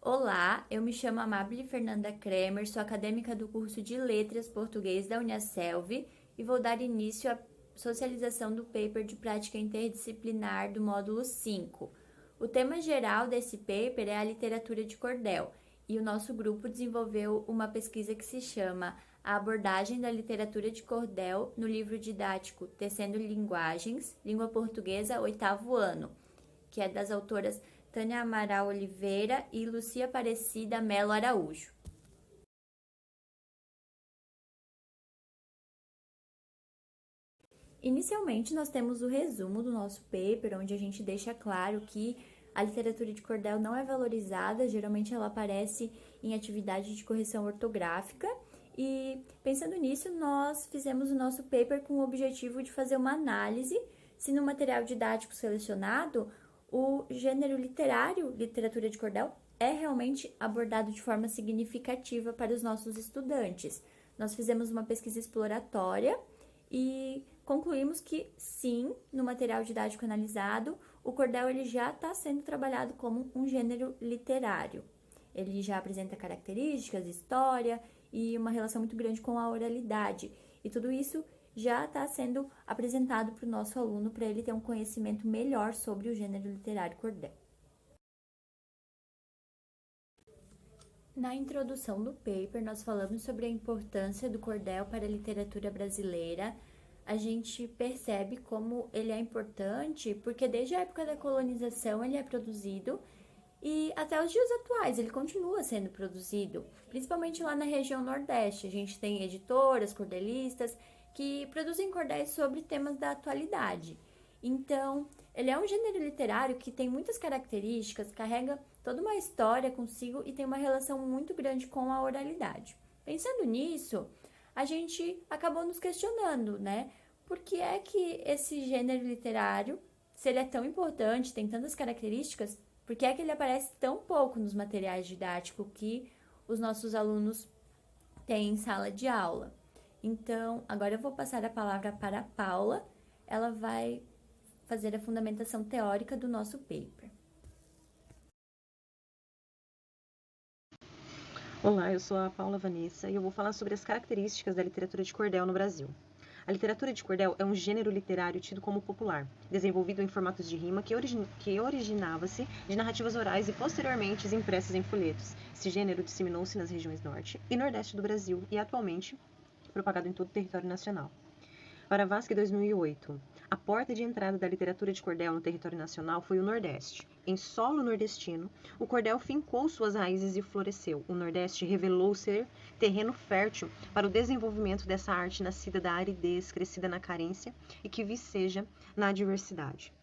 Olá, eu me chamo Amábile Fernanda Kremer, sou acadêmica do curso de Letras Português da Uniaselv e vou dar início à socialização do paper de prática interdisciplinar do módulo 5. O tema geral desse paper é a literatura de cordel e o nosso grupo desenvolveu uma pesquisa que se chama A abordagem da literatura de cordel no livro didático Tecendo Linguagens, Língua Portuguesa, 8º ano, que é das autoras Tânia Amaral Oliveira e Lucia Aparecida Melo Araújo. Inicialmente, nós temos o resumo do nosso paper, onde a gente deixa claro que a literatura de cordel não é valorizada, geralmente ela aparece em atividade de correção ortográfica, e pensando nisso, nós fizemos o nosso paper com o objetivo de fazer uma análise se no material didático selecionado o gênero literário, literatura de cordel, é realmente abordado de forma significativa para os nossos estudantes. Nós fizemos uma pesquisa exploratória e concluímos que sim, no material didático analisado, o cordel ele já está sendo trabalhado como um gênero literário. Ele já apresenta características, história e uma relação muito grande com a oralidade. E tudo isso já está sendo apresentado para o nosso aluno para ele ter um conhecimento melhor sobre o gênero literário cordel. Na introdução do paper, nós falamos sobre a importância do cordel para a literatura brasileira. A gente percebe como ele é importante, porque desde a época da colonização ele é produzido e até os dias atuais ele continua sendo produzido, principalmente lá na região Nordeste. A gente tem editoras, cordelistas, que produzem cordéis sobre temas da atualidade. Então, ele é um gênero literário que tem muitas características, carrega toda uma história consigo e tem uma relação muito grande com a oralidade. Pensando nisso, a gente acabou nos questionando, né? Por que é que esse gênero literário, se ele é tão importante, tem tantas características, por que é que ele aparece tão pouco nos materiais didáticos que os nossos alunos têm em sala de aula? Então, agora eu vou passar a palavra para a Paula. Ela vai fazer a fundamentação teórica do nosso paper. Olá, eu sou a Paula Vanessa e eu vou falar sobre as características da literatura de cordel no Brasil. A literatura de cordel é um gênero literário tido como popular, desenvolvido em formatos de rima que originava-se de narrativas orais e posteriormente impressas em folhetos. Esse gênero disseminou-se nas regiões norte e nordeste do Brasil e atualmente propagado em todo o território nacional. Para Vasque 2008, a porta de entrada da literatura de cordel no território nacional foi o Nordeste. Em solo nordestino, o cordel fincou suas raízes e floresceu. O Nordeste revelou ser terreno fértil para o desenvolvimento dessa arte nascida da aridez, crescida na carência e que viceja na adversidade.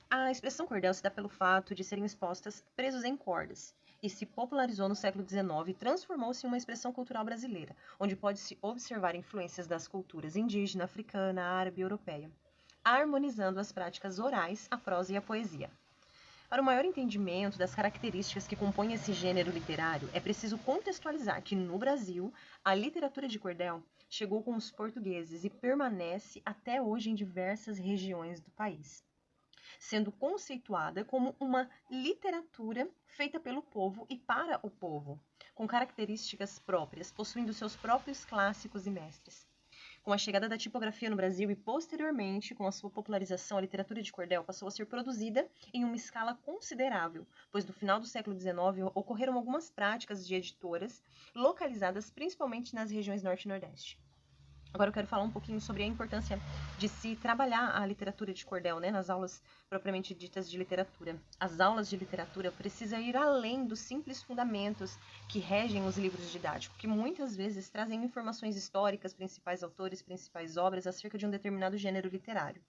A expressão cordel se dá pelo fato de serem expostas presos em cordas e se popularizou no século XIX e transformou-se em uma expressão cultural brasileira, onde pode-se observar influências das culturas indígena, africana, árabe e europeia, harmonizando as práticas orais, a prosa e a poesia. Para o maior entendimento das características que compõem esse gênero literário, é preciso contextualizar que, no Brasil, a literatura de cordel chegou com os portugueses e permanece até hoje em diversas regiões do país, sendo conceituada como uma literatura feita pelo povo e para o povo, com características próprias, possuindo seus próprios clássicos e mestres. Com a chegada da tipografia no Brasil e, posteriormente, com a sua popularização, a literatura de cordel passou a ser produzida em uma escala considerável, pois no final do século XIX ocorreram algumas práticas de editoras localizadas principalmente nas regiões Norte e Nordeste. Agora eu quero falar um pouquinho sobre a importância de se trabalhar a literatura de cordel, né, nas aulas propriamente ditas de literatura. As aulas de literatura precisam ir além dos simples fundamentos que regem os livros didáticos, que muitas vezes trazem informações históricas, principais autores, principais obras acerca de um determinado gênero literário.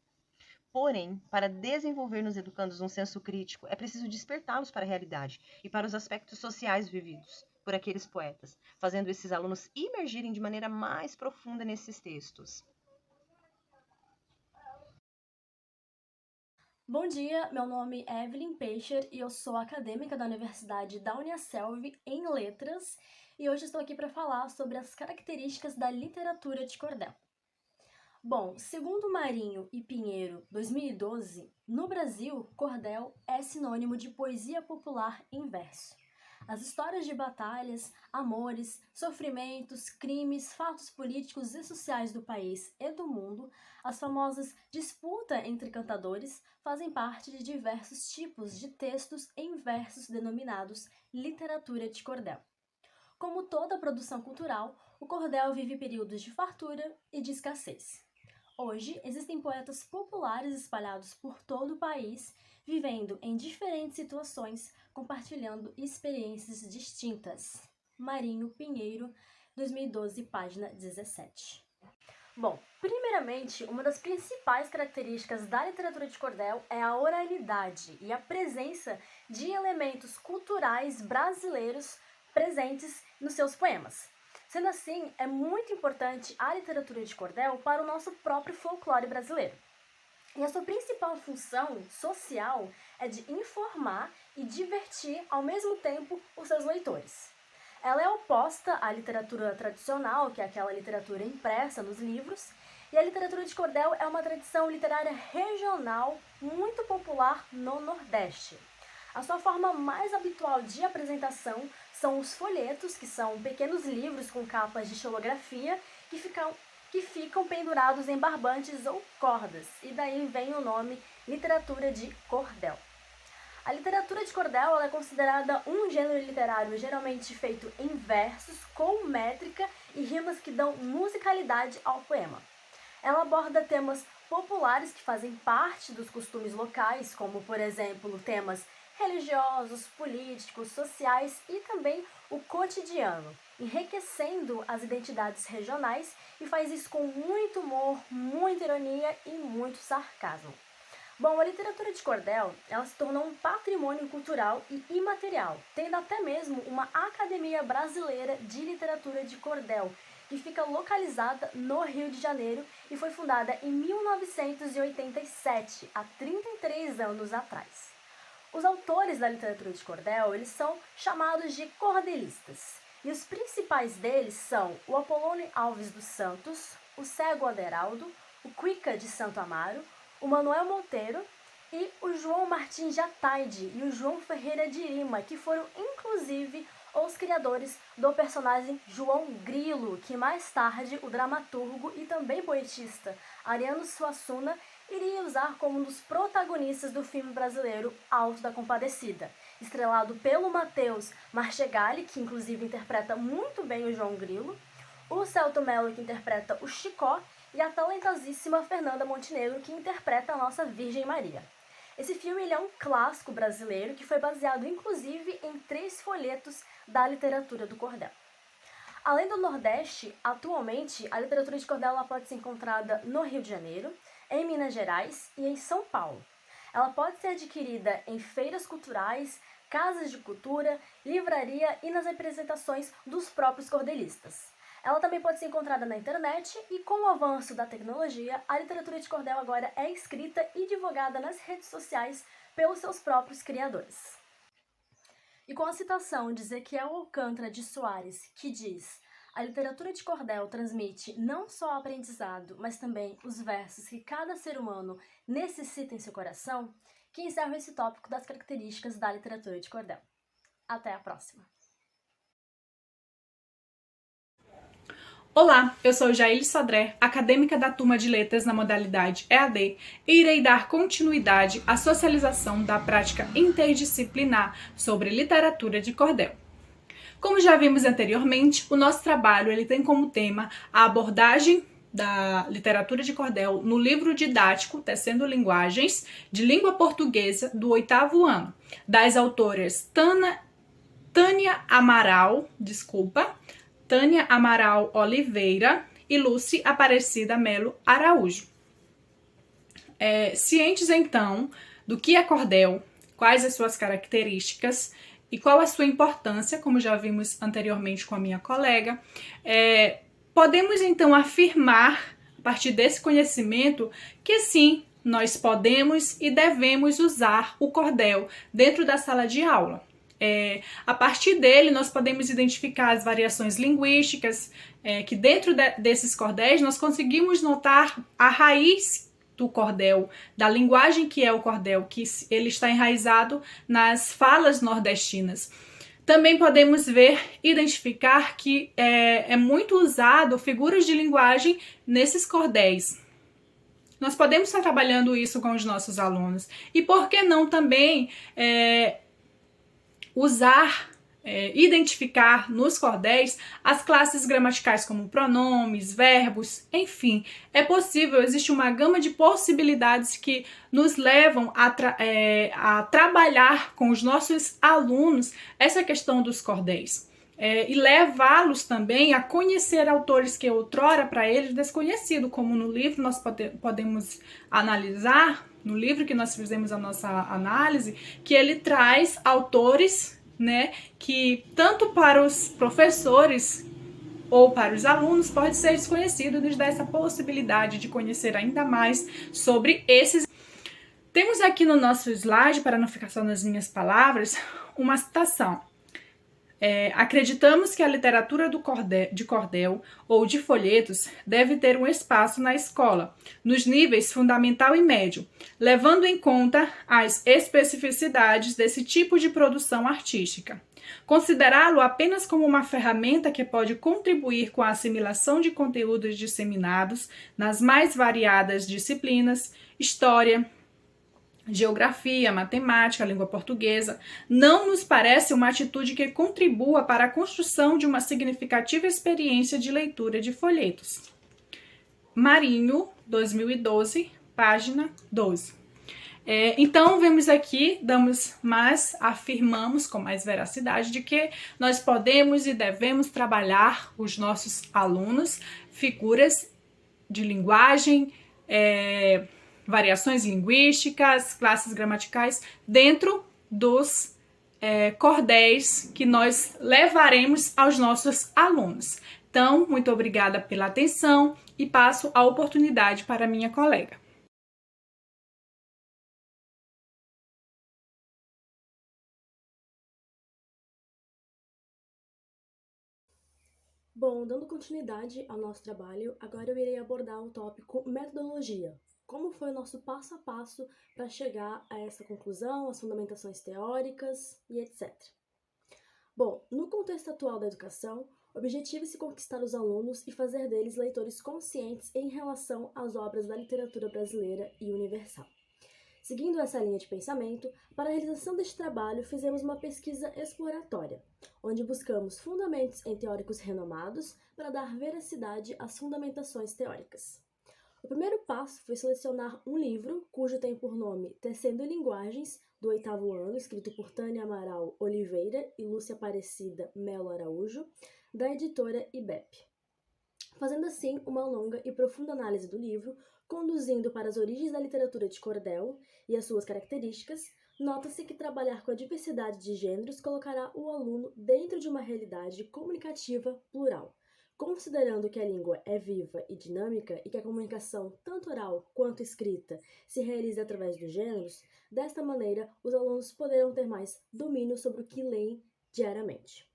Porém, para desenvolver nos educandos um senso crítico, é preciso despertá-los para a realidade e para os aspectos sociais vividos por aqueles poetas, fazendo esses alunos imergirem de maneira mais profunda nesses textos. Bom dia, meu nome é Evelyn Peixer e eu sou acadêmica da Universidade da Uniaselv em Letras e hoje estou aqui para falar sobre as características da literatura de cordel. Bom, segundo Marinho e Pinheiro, 2012, no Brasil, cordel é sinônimo de poesia popular em verso. As histórias de batalhas, amores, sofrimentos, crimes, fatos políticos e sociais do país e do mundo, as famosas disputas entre cantadores, fazem parte de diversos tipos de textos em versos denominados literatura de cordel. Como toda produção cultural, o cordel vive períodos de fartura e de escassez. Hoje, existem poetas populares espalhados por todo o país, vivendo em diferentes situações, compartilhando experiências distintas. Marinho Pinheiro, 2012, página 17. Bom, primeiramente, uma das principais características da literatura de cordel é a oralidade e a presença de elementos culturais brasileiros presentes nos seus poemas. Sendo assim, é muito importante a literatura de cordel para o nosso próprio folclore brasileiro. E a sua principal função social é de informar e divertir ao mesmo tempo os seus leitores. Ela é oposta à literatura tradicional, que é aquela literatura impressa nos livros, e a literatura de cordel é uma tradição literária regional muito popular no Nordeste. A sua forma mais habitual de apresentação são os folhetos, que são pequenos livros com capas de xilografia que ficam pendurados em barbantes ou cordas, e daí vem o nome literatura de cordel. A literatura de cordel é considerada um gênero literário geralmente feito em versos, com métrica e rimas que dão musicalidade ao poema. Ela aborda temas populares que fazem parte dos costumes locais, como, por exemplo, temas religiosos, políticos, sociais e também o cotidiano, enriquecendo as identidades regionais, e faz isso com muito humor, muita ironia e muito sarcasmo. Bom, a literatura de cordel, ela se tornou um patrimônio cultural e imaterial, tendo até mesmo uma Academia Brasileira de Literatura de Cordel, que fica localizada no Rio de Janeiro e foi fundada em 1987, há 33 anos atrás. Os autores da literatura de cordel, eles são chamados de cordelistas. E os principais deles são o Apolônio Alves dos Santos, o Cego Aderaldo, o Cuica de Santo Amaro, o Manuel Monteiro e o João Martins de Ataide e o João Ferreira de Lima, que foram inclusive os criadores do personagem João Grilo, que mais tarde o dramaturgo e também poetista Ariano Suassuna iria usar como um dos protagonistas do filme brasileiro Alto da Compadecida, estrelado pelo Matheus Marchegali, que inclusive interpreta muito bem o João Grilo, o Celto Mello, que interpreta o Chicó, e a talentosíssima Fernanda Montenegro, que interpreta a nossa Virgem Maria. Esse filme ele é um clássico brasileiro que foi baseado inclusive em 3 folhetos da literatura do cordel. Além do Nordeste, atualmente a literatura de cordel ela pode ser encontrada no Rio de Janeiro, em Minas Gerais e em São Paulo. Ela pode ser adquirida em feiras culturais, casas de cultura, livraria e nas apresentações dos próprios cordelistas. Ela também pode ser encontrada na internet e, com o avanço da tecnologia, a literatura de cordel agora é escrita e divulgada nas redes sociais pelos seus próprios criadores. E com a citação de Ezequiel Alcântara de Soares, que diz: a literatura de cordel transmite não só o aprendizado, mas também os versos que cada ser humano necessita em seu coração, que encerra esse tópico das características da literatura de cordel. Até a próxima! Olá, eu sou Jaile Sodré, acadêmica da turma de letras na modalidade EAD, e irei dar continuidade à socialização da prática interdisciplinar sobre literatura de cordel. Como já vimos anteriormente, o nosso trabalho ele tem como tema a abordagem da literatura de cordel no livro didático Tecendo Linguagens, de língua portuguesa, do 8º ano, das autoras Tânia Amaral Oliveira e Lúcia Aparecida Melo Araújo. Cientes, então, do que é cordel, quais as suas características e qual a sua importância, como já vimos anteriormente com a minha colega, podemos, então, afirmar, a partir desse conhecimento, que sim, nós podemos e devemos usar o cordel dentro da sala de aula. A partir dele, nós podemos identificar as variações linguísticas, que dentro desses cordéis nós conseguimos notar a raiz do cordel, da linguagem que é o cordel, que ele está enraizado nas falas nordestinas. Também podemos identificar que é muito usado figuras de linguagem nesses cordéis. Nós podemos estar trabalhando isso com os nossos alunos. E por que não também identificar nos cordéis as classes gramaticais como pronomes, verbos, enfim. É possível, existe uma gama de possibilidades que nos levam a trabalhar com os nossos alunos essa questão dos cordéis. E levá-los também a conhecer autores que outrora para eles desconhecido, como no livro nós podemos analisar, no livro que nós fizemos a nossa análise, que ele traz autores, né, que tanto para os professores ou para os alunos pode ser desconhecido, nos dá essa possibilidade de conhecer ainda mais sobre esses. Temos aqui no nosso slide, para não ficar só nas minhas palavras, uma citação. Acreditamos que a literatura de cordel ou de folhetos deve ter um espaço na escola, nos níveis fundamental e médio, levando em conta as especificidades desse tipo de produção artística. Considerá-lo apenas como uma ferramenta que pode contribuir com a assimilação de conteúdos disseminados nas mais variadas disciplinas, história, geografia, matemática, língua portuguesa, não nos parece uma atitude que contribua para a construção de uma significativa experiência de leitura de folhetos. Marinho, 2012, página 12. Então, vemos aqui, afirmamos com mais veracidade de que nós podemos e devemos trabalhar os nossos alunos figuras de linguagem, variações linguísticas, classes gramaticais, dentro dos cordéis que nós levaremos aos nossos alunos. Então, muito obrigada pela atenção e passo a oportunidade para a minha colega. Bom, dando continuidade ao nosso trabalho, agora eu irei abordar o tópico metodologia. Como foi o nosso passo a passo para chegar a essa conclusão, as fundamentações teóricas e etc. Bom, no contexto atual da educação, objetiva-se conquistar os alunos e fazer deles leitores conscientes em relação às obras da literatura brasileira e universal. Seguindo essa linha de pensamento, para a realização deste trabalho fizemos uma pesquisa exploratória, onde buscamos fundamentos em teóricos renomados para dar veracidade às fundamentações teóricas. O primeiro passo foi selecionar um livro, cujo tem por nome Tecendo Linguagens, do 8º ano, escrito por Tânia Amaral Oliveira e Lúcia Aparecida Melo Araújo, da editora IBEP. Fazendo assim uma longa e profunda análise do livro, conduzindo para as origens da literatura de cordel e as suas características, nota-se que trabalhar com a diversidade de gêneros colocará o aluno dentro de uma realidade comunicativa plural. Considerando que a língua é viva e dinâmica e que a comunicação, tanto oral quanto escrita, se realiza através dos gêneros, desta maneira os alunos poderão ter mais domínio sobre o que leem diariamente.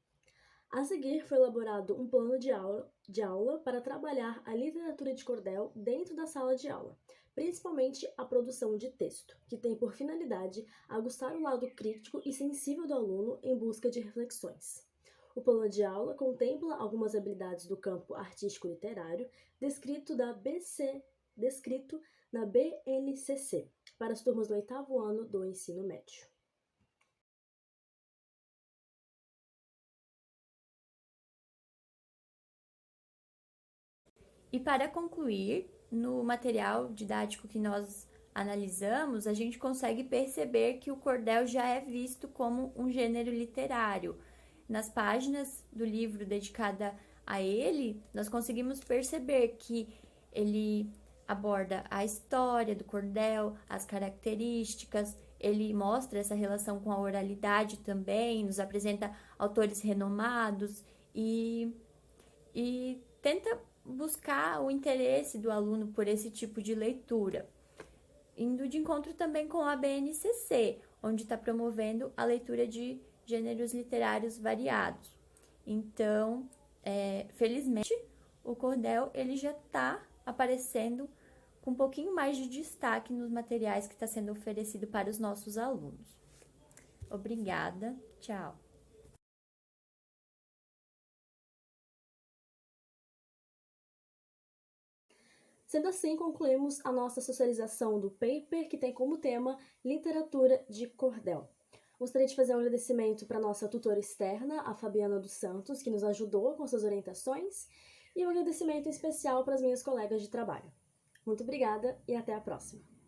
A seguir, foi elaborado um plano de aula para trabalhar a literatura de cordel dentro da sala de aula, principalmente a produção de texto, que tem por finalidade aguçar o lado crítico e sensível do aluno em busca de reflexões. O plano de aula contempla algumas habilidades do campo artístico-literário descrito na BNCC, para as turmas do 8º ano do ensino médio. E para concluir, no material didático que nós analisamos, a gente consegue perceber que o cordel já é visto como um gênero literário. Nas páginas do livro dedicada a ele, nós conseguimos perceber que ele aborda a história do cordel, as características, ele mostra essa relação com a oralidade também, nos apresenta autores renomados e tenta buscar o interesse do aluno por esse tipo de leitura, indo de encontro também com a BNCC, onde está promovendo a leitura de gêneros literários variados. Então, felizmente, o cordel ele já está aparecendo com um pouquinho mais de destaque nos materiais que está sendo oferecido para os nossos alunos. Obrigada, tchau! Sendo assim, concluímos a nossa socialização do paper, que tem como tema Literatura de Cordel. Gostaria de fazer um agradecimento para a nossa tutora externa, a Fabiana dos Santos, que nos ajudou com suas orientações, e um agradecimento especial para as minhas colegas de trabalho. Muito obrigada e até a próxima!